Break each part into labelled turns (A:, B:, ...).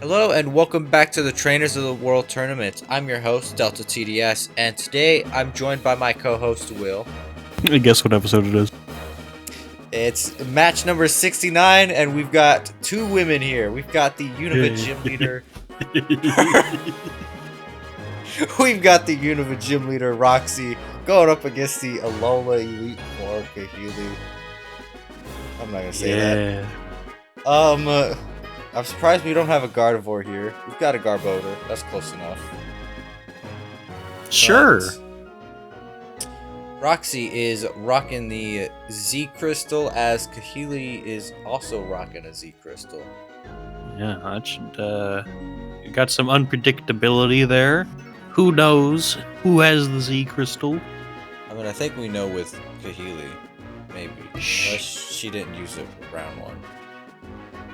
A: Hello and welcome back to the Trainers of the World Tournament. I'm your host, DeltaTDS, and today I'm joined by my co-host, Will.
B: Guess what episode it is?
A: It's match number 69, and we've got two women here. We've got the Unova gym leader. We've got the Unova gym leader, Roxie, going up against the Alola Elite Four, Kahili. I'm not gonna say that. I'm surprised we don't have a Gardevoir here. We've got a Garbodor. That's close enough.
B: Sure.
A: But Roxie is rocking the Z Crystal, as Kahili is also rocking a Z Crystal.
B: Yeah, that should, you got some unpredictability there. Who knows who has the Z Crystal?
A: I mean, I think we know with Kahili, maybe. Unless she didn't use it for round one.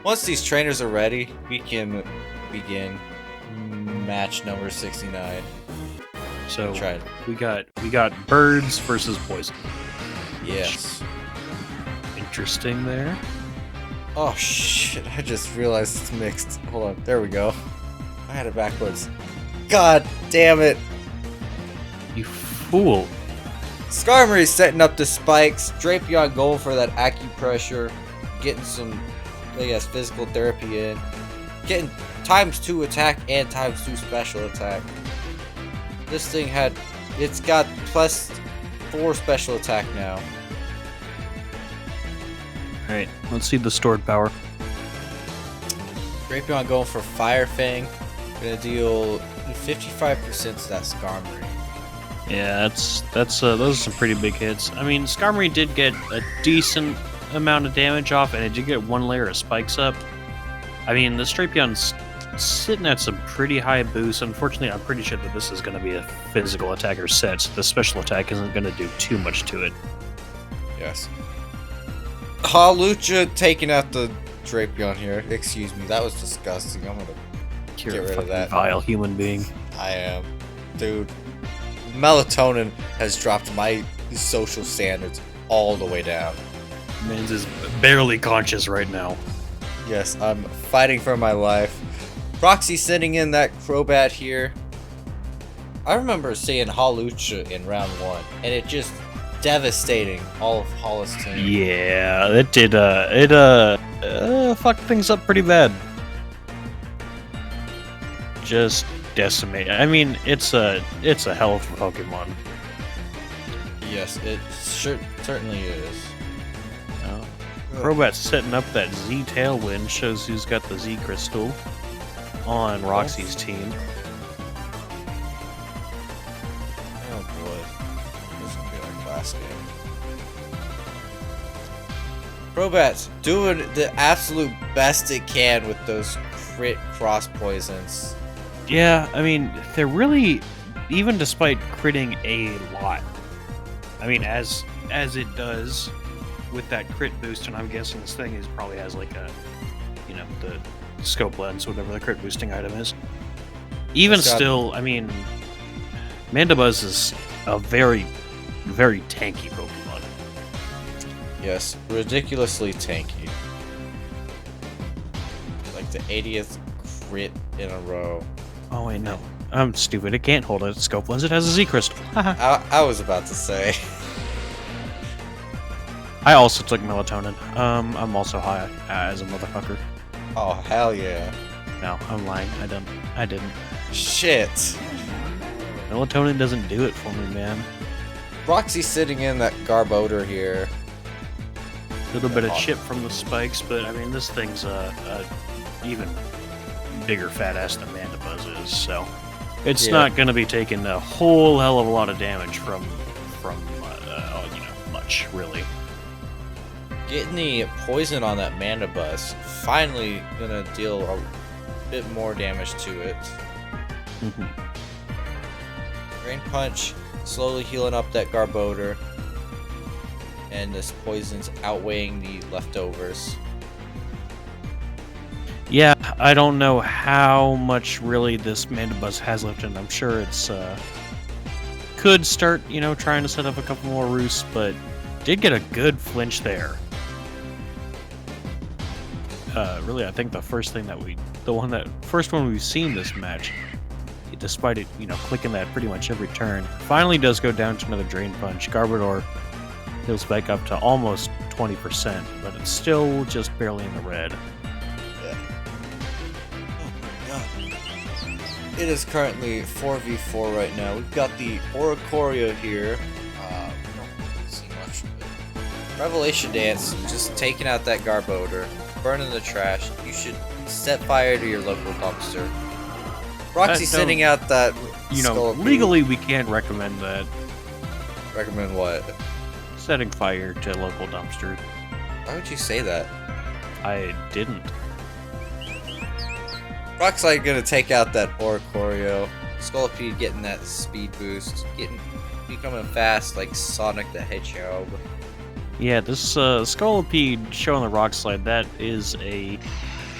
A: Once these trainers are ready, we can begin match number 69.
B: So we got birds versus poison.
A: Yes.
B: Interesting there.
A: Oh shit, I just realized it's mixed. Hold on, there we go. I had it backwards. God damn it.
B: You fool.
A: Skarmory's setting up the spikes. Drapion going for that acupressure. Getting some, I guess, physical therapy in. Getting ×2 attack and ×2 special attack. This thing it's got +4 special attack now.
B: Alright, let's see the stored power.
A: Drapion going for Fire Fang. Gonna deal 55% to that Skarmory.
B: Yeah, those are some pretty big hits. I mean, Skarmory did get a decent amount of damage off, and it did get one layer of spikes up. I mean, the Drapion's sitting at some pretty high boosts. Unfortunately, I'm pretty sure that this is going to be a physical attacker set, so the special attack isn't going to do too much to it.
A: Yes. Hawlucha taking out the Drapion here. Excuse me, that was disgusting. I'm gonna
B: You're
A: get
B: a
A: rid of
B: fucking
A: that.
B: vile human being.
A: I am. Dude, melatonin has dropped my social standards all the way down.
B: Mans is barely conscious right now.
A: Yes, I'm fighting for my life. Roxie sending in that Crobat here. I remember seeing Hawlucha in round 1, and it just devastating all of Hollis' team.
B: Yeah, it did, fucked things up pretty bad. Just decimate. I mean, it's a hell of a Pokemon.
A: Yes, it certainly is.
B: Crobat's setting up that Z Tailwind, shows who's got the Z Crystal on Roxie's team.
A: Oh boy. This is gonna be like last game. Crobat's doing the absolute best it can with those crit cross poisons.
B: Yeah, I mean, they're really, even despite critting a lot, I mean, as it does with that crit boost, and I'm guessing this thing probably has like a, the scope lens, whatever the crit boosting item is. Even still, I mean, Mandibuzz is a very, very tanky Pokemon.
A: Yes, ridiculously tanky. Like the 80th crit in a row.
B: Oh wait, no. I'm stupid. It can't hold a scope lens. It has a Z Crystal.
A: I was about to say.
B: I also took melatonin. I'm also high as a motherfucker.
A: Oh, hell yeah.
B: No, I'm lying. I didn't.
A: Shit.
B: Melatonin doesn't do it for me, man.
A: Roxie's sitting in that Garbodor here.
B: A little bit of chip from the spikes, but I mean, this thing's even bigger fat ass than Mandibuzz is, so it's not going to be taking a whole hell of a lot of damage from much, really.
A: Getting the poison on that Mandibuzz, finally gonna deal a bit more damage to it. Drain Punch, slowly healing up that Garbodor. And this poison's outweighing the leftovers.
B: Yeah, I don't know how much really this Mandibuzz has left, and I'm sure it's could start, trying to set up a couple more roosts, but did get a good flinch there. Really, I think the first thing that we the one that first one we've seen this match, despite it, clicking that pretty much every turn, finally does go down to another Drain Punch. Garbodor heals back up to almost 20%, but it's still just barely in the red.
A: Yeah. Oh my god. It is currently 4v4 right now. We've got the Oricorio here. We don't really see much of it. Revelation Dance, just taking out that Garbodor, burning the trash. You should set fire to your local dumpster. Roxie sending out that.
B: Legally we can't recommend that.
A: Recommend what?
B: Setting fire to local dumpster.
A: Why would you say that?
B: I didn't.
A: Roxie gonna take out that Oricorio. Scolipede getting that speed boost, becoming fast like Sonic the Hedgehog.
B: Yeah, this Scolipede showing the Rock Slide, that is a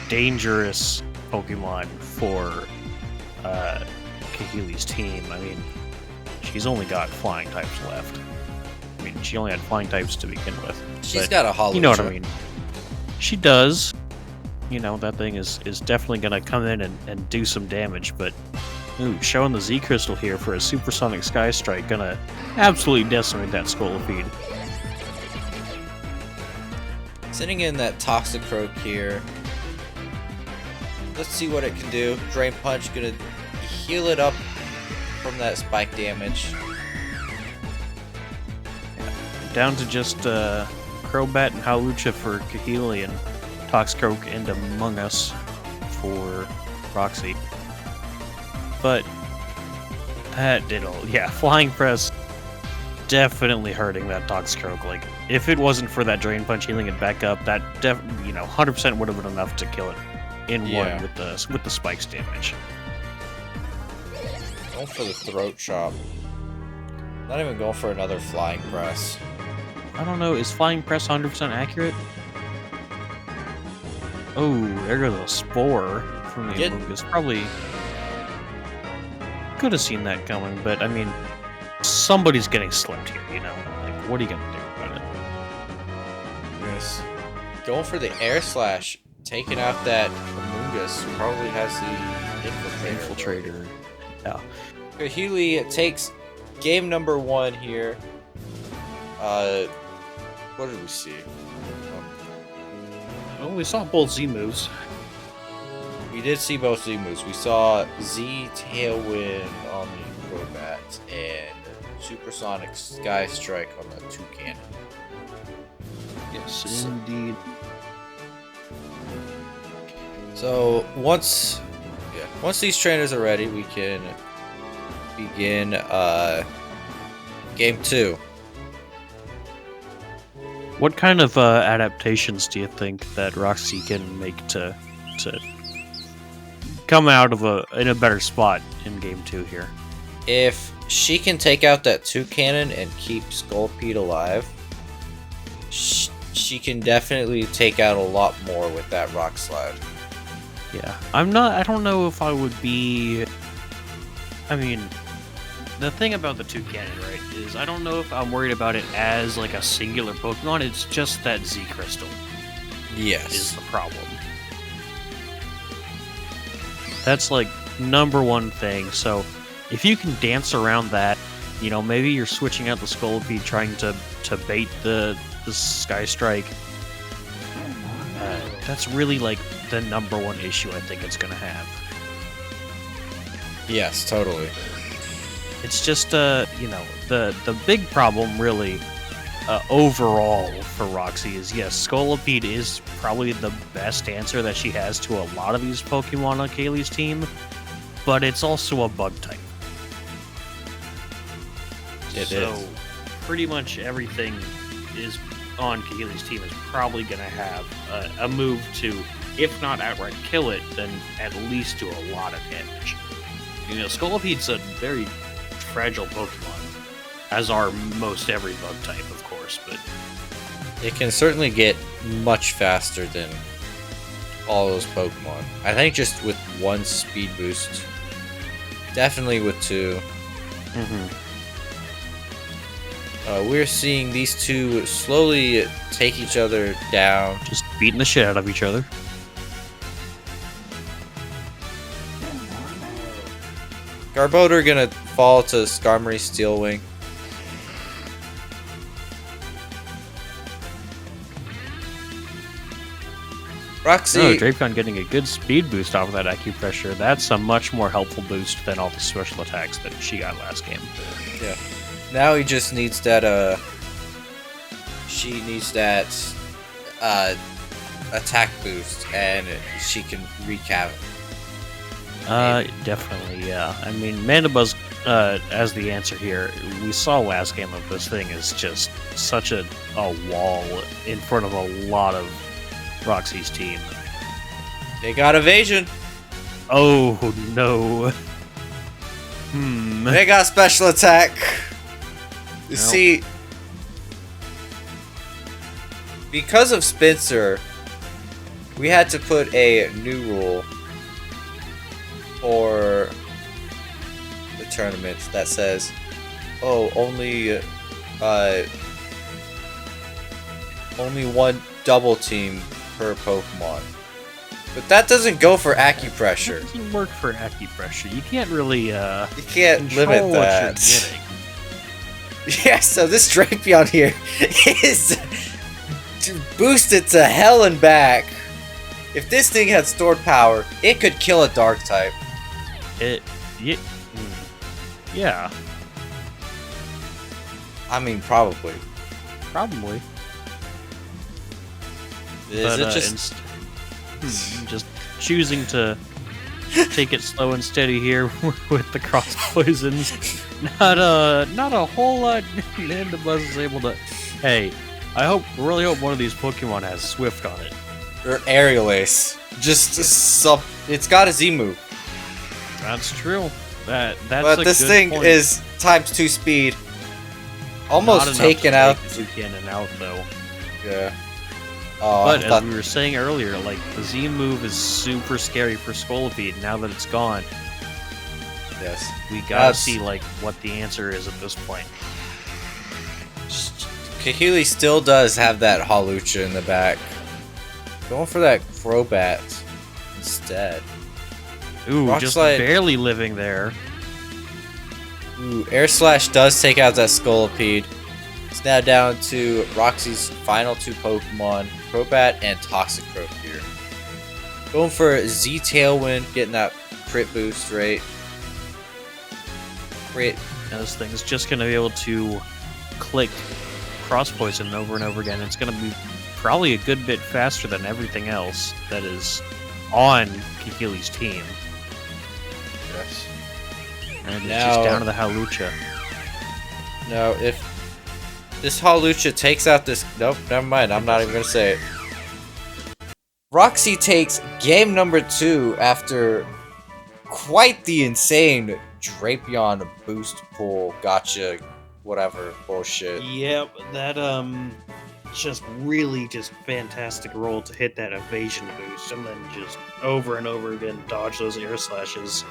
B: dangerous Pokemon for Kahili's team. I mean, she's only got flying types left. I mean, she only had flying types to begin with.
A: She's got a hollow.
B: You know what I mean? She does. That thing is definitely going to come in and do some damage, but ooh, showing the Z Crystal here for a Supersonic Sky Strike, gonna absolutely decimate that Scolipede.
A: Sitting in that Toxicroak here. Let's see what it can do. Drain Punch gonna heal it up from that spike damage.
B: Down to just Crobat and Hawlucha for Kahili, and Toxicroak and Among Us for Roxie. But that did all. Yeah, Flying Press definitely hurting that Toxicroak. Like, if it wasn't for that Drain Punch healing it back up, that 100% would have been enough to kill it in one with the spikes damage.
A: Going for the Throat Chop. Not even going for another Flying Press.
B: I don't know, is Flying Press 100% accurate? Oh, there goes a Spore from the Amogus. Probably could have seen that coming, but I mean, somebody's getting slept here, Like, what are you gonna do about it?
A: Yes. Going for the Air Slash, taking out that Amogus, who probably has the Infiltrator.
B: Yeah.
A: Kahili takes game number 1 here. What did we see?
B: Oh, we saw both Z moves.
A: We did see both Z moves. We saw Z Tailwind on the Crobat and Supersonic Sky Strike on the Toucan.
B: Yes, indeed.
A: So once these trainers are ready, we can begin game 2.
B: What kind of adaptations do you think that Roxie can make to come out of in a better spot in game 2 here?
A: If she can take out that Toucan and keep Scolipede alive, she can definitely take out a lot more with that Rock Slide.
B: Yeah, I don't know if I would be. I mean, the thing about the Toucan, right, is I don't know if I'm worried about it as like a singular Pokemon. It's just that Z Crystal.
A: Yes.
B: Is the problem. That's like number one thing. So if you can dance around that, maybe you're switching out the Scolipede, trying to bait the Sky Strike. That's really like the number one issue I think it's gonna have.
A: Yes, totally.
B: It's just the big problem really overall for Roxie is, yes, Scolipede is probably the best answer that she has to a lot of these Pokemon on Kaylee's team, but it's also a bug type.
A: It is.
B: So pretty much everything is on Kahili's team is probably going to have a move to, if not outright kill it, then at least do a lot of damage. Scolipede's a very fragile Pokemon, as are most every bug type, of course, but
A: it can certainly get much faster than all those Pokemon. I think just with one speed boost, definitely with 2. We're seeing these two slowly take each other down.
B: Just beating the shit out of each other.
A: Garbodor gonna fall to Skarmory Steel Wing. Roxie.
B: Oh, Drapion getting a good speed boost off of that acupressure. That's a much more helpful boost than all the special attacks that she got last game.
A: Yeah. Now he just needs that, she needs that, attack boost, and she can wreak havoc.
B: Definitely, yeah. I mean, Mandibuzz, as the answer here, we saw last game of this thing is just such a wall in front of a lot of Roxie's team.
A: They got evasion.
B: Oh, no.
A: They got special attack.
B: Nope.
A: See, because of Spencer, we had to put a new rule for the tournaments that says, oh, only one double team per Pokemon. But that doesn't go for acupressure.
B: It doesn't work for acupressure. You can't really,
A: You can't
B: control
A: limit
B: what
A: that.
B: you're getting.
A: Yeah, so this Drapion here is boosted to hell and back. If this thing had stored power, it could kill a dark type.
B: Yeah.
A: I mean, probably.
B: Probably.
A: Is it just...
B: just choosing to take it slow and steady here with the cross poisons. Not a whole lot. Mandibuzz is able to. Hey, really hope one of these Pokemon has Swift on it.
A: Or Aerial Ace. Just it's got a Z move.
B: That's true. That's.
A: But
B: a
A: this
B: good
A: thing
B: point.
A: is ×2 speed.
B: Not
A: Almost
B: enough
A: taken
B: to
A: out.
B: take Zukian out though.
A: Yeah. Oh,
B: But as we were saying earlier, like the Z move is super scary for Scolipede. Now that it's gone,
A: yes.
B: we gotta see like what the answer is at this point.
A: Kahili still does have that Hawlucha in the back. Going for that Crobat instead.
B: Ooh,
A: Rock
B: just
A: Slide.
B: barely living there.
A: Ooh, Air Slash does take out that Scolipede. It's now down to Roxie's final two Pokemon, Crobat and Toxicroak here. Going for Z Tailwind, getting that crit boost rate. Crit.
B: And this thing is just going to be able to click Cross Poison over and over again. It's going to be probably a good bit faster than everything else that is on Kahili's team.
A: Yes.
B: And it's
A: Now-
B: just down to the Hawlucha.
A: Now, if this Hawlucha takes out this... Nope, never mind. I'm not even going to say it. Roxie takes game number 2 after quite the insane Drapion boost pull, gotcha, whatever, bullshit.
B: Yep, that just fantastic roll to hit that evasion boost and then just over and over again dodge those air slashes.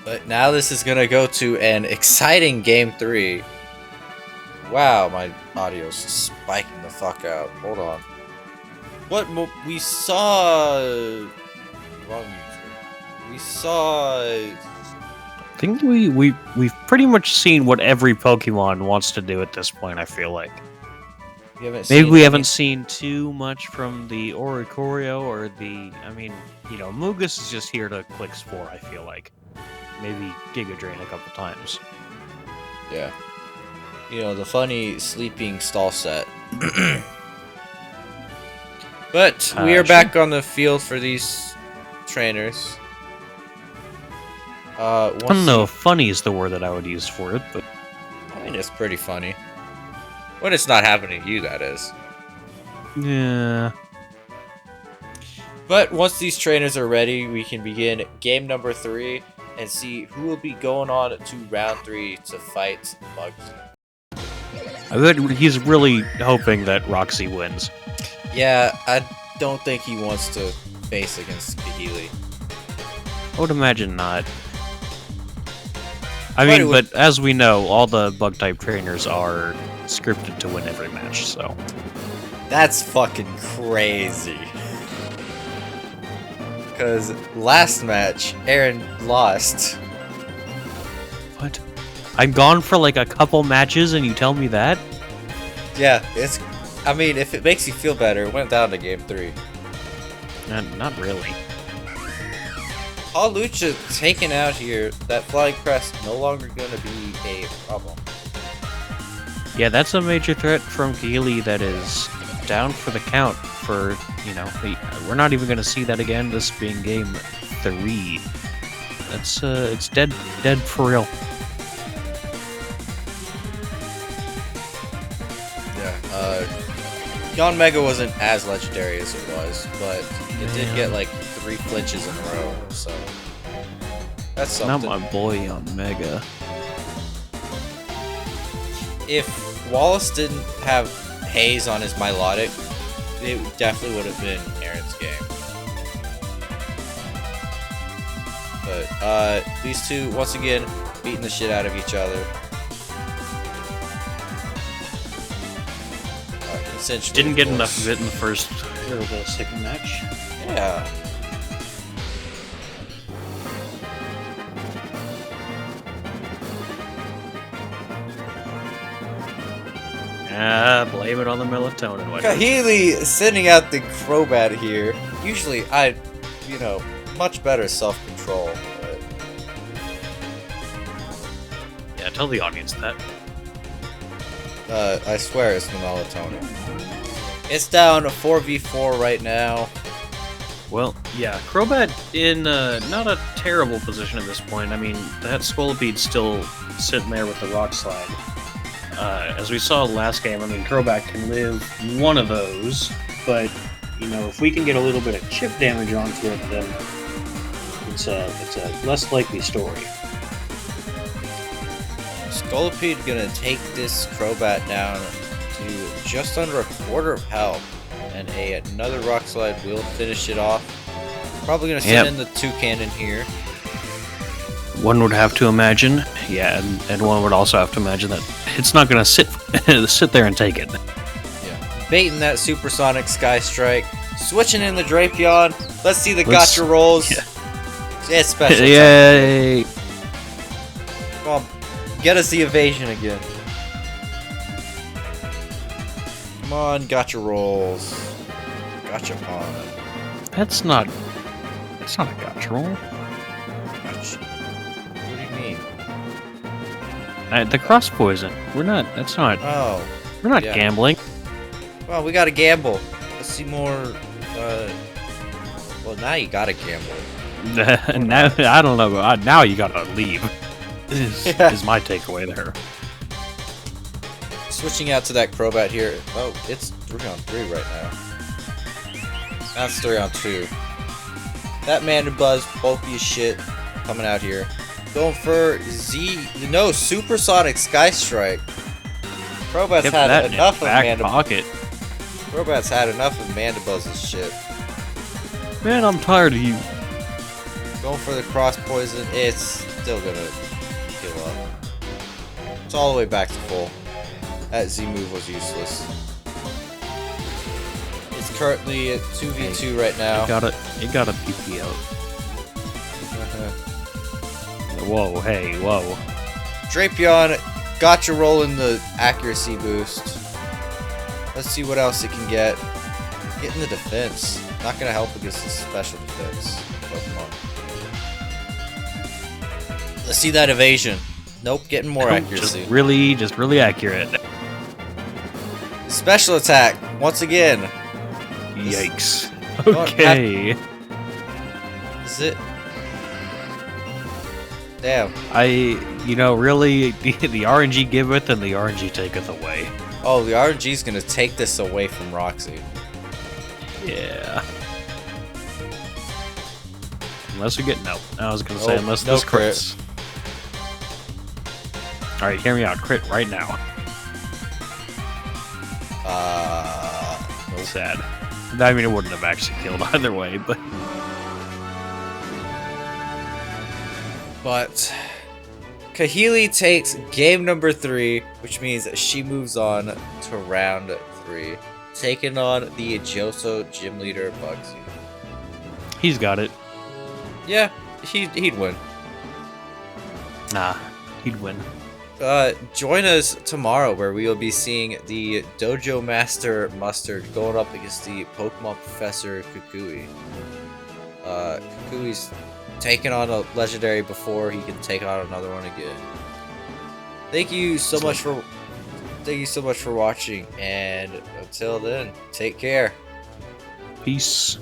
A: But now this is going to go to an exciting game 3. Wow, my audio's spiking the fuck out. Hold on. We saw... Wrong user. We saw...
B: I think we've pretty much seen what every Pokemon wants to do at this point, I feel like. Maybe we haven't seen too much from the Oricorio or the... I mean, Mugus is just here to click Spore, I feel like. Maybe Giga Drain a couple times.
A: Yeah. The funny sleeping stall set. But we are back on the field for these trainers.
B: I don't know if funny is the word that I would use for it, but...
A: I mean, it's pretty funny. When it's not happening to you, that is.
B: Yeah.
A: But once these trainers are ready, we can begin game number 3 and see who will be going on to round 3 to fight Bugsy.
B: He's really hoping that Roxie wins.
A: Yeah, I don't think he wants to face against Kahili.
B: I would imagine not. I mean, but as we know, all the Bug-type trainers are scripted to win every match, so...
A: That's fucking crazy. Because last match, Aaron lost.
B: I'm gone for like a couple matches, and you tell me that?
A: Yeah, it's. I mean, if it makes you feel better, it went down to game 3.
B: Not really.
A: Lucha taken out here. That flying crest no longer gonna be a problem.
B: Yeah, that's a major threat from Kahili that is down for the count for, you know, we're not even going to see that again, this being game 3. That's, it's dead for real.
A: Yeah, Yon Mega wasn't as legendary as it was, but it did get like 3 flinches in a row, so that's something.
B: Not my boy on Mega.
A: If Wallace didn't have Haze on his Milotic, it definitely would have been Aaron's game. But these two, once again, beating the shit out of each other. Essentially,
B: didn't get enough of it in the first or the second match.
A: Yeah.
B: Blame it on the melatonin.
A: Kahili sending out the Crobat here. Usually, much better self-control. But...
B: yeah, tell the audience that.
A: I swear it's the melatonin. It's down 4v4 right now.
B: Well, yeah, Crobat in not a terrible position at this point. I mean, that Squirtlepede's still sitting there with the Rock Slide. As we saw last game, I mean, Crobat can live one of those, but, you know, if we can get a little bit of chip damage onto it, then it's a less likely story.
A: Squirtlepede gonna take this Crobat down to just under a quarter of health, and another Rock Slide will finish it off. Probably gonna send in the Toucannon here.
B: One would have to imagine, yeah, and one would also have to imagine that it's not gonna sit there and take it.
A: Yeah, baiting that Supersonic Sky Strike, switching in the Drapion. Let's see the gotcha rolls. Yeah. It's special.
B: Yay!
A: Come on, get us the evasion again. Come on, gotcha rolls. Gotcha on.
B: That's not a gotcha roll.
A: Gotcha. What do you mean?
B: The cross poison. We're not. That's not.
A: Oh.
B: We're not gambling.
A: Well, we gotta gamble. Let's see more. Well, now you gotta gamble.
B: Now I don't know. Now you gotta leave. Is my takeaway there.
A: Switching out to that Crobat here. Oh, it's 3-on-3 right now. That's 3-on-2. That Mandibuzz, bulky as shit, coming out here. Going for Supersonic Sky Strike. Crobat's had enough of
B: pocket.
A: Crobat's had enough of Mandibuzz's shit.
B: Man, I'm tired of you.
A: Going for the cross poison. It's still gonna kill up. It's all the way back to full. That Z move was useless. It's currently at 2v2 right now.
B: It got a PP out. Whoa, hey, whoa.
A: Drapion, gotcha rolling the accuracy boost. Let's see what else it can get. Getting the defense. Not gonna help against the special defense Pokemon. Let's see that evasion. Nope, getting more accuracy.
B: Just really accurate.
A: Special attack, once again.
B: Yikes. Okay.
A: Is it? Damn.
B: Really, the RNG giveth and the RNG taketh away.
A: Oh, the RNG's gonna take this away from Roxie.
B: Yeah. Unless we get I was gonna say unless
A: no
B: this crits. Alright, hear me out. Crit right now.
A: Nope.
B: Sad. I mean, it wouldn't have actually killed either way, but...
A: But Kahili takes game number 3, which means she moves on to round 3, taking on the Johto gym leader Bugsy.
B: He's got it.
A: Yeah, he'd win.
B: Nah, he'd win.
A: join us tomorrow where we will be seeing the Dojo Master Mustard going up against the Pokemon Professor Kukui. Kukui's taken on a legendary before he can take on another one again. Thank you so much for watching, and until then, take care.
B: Peace.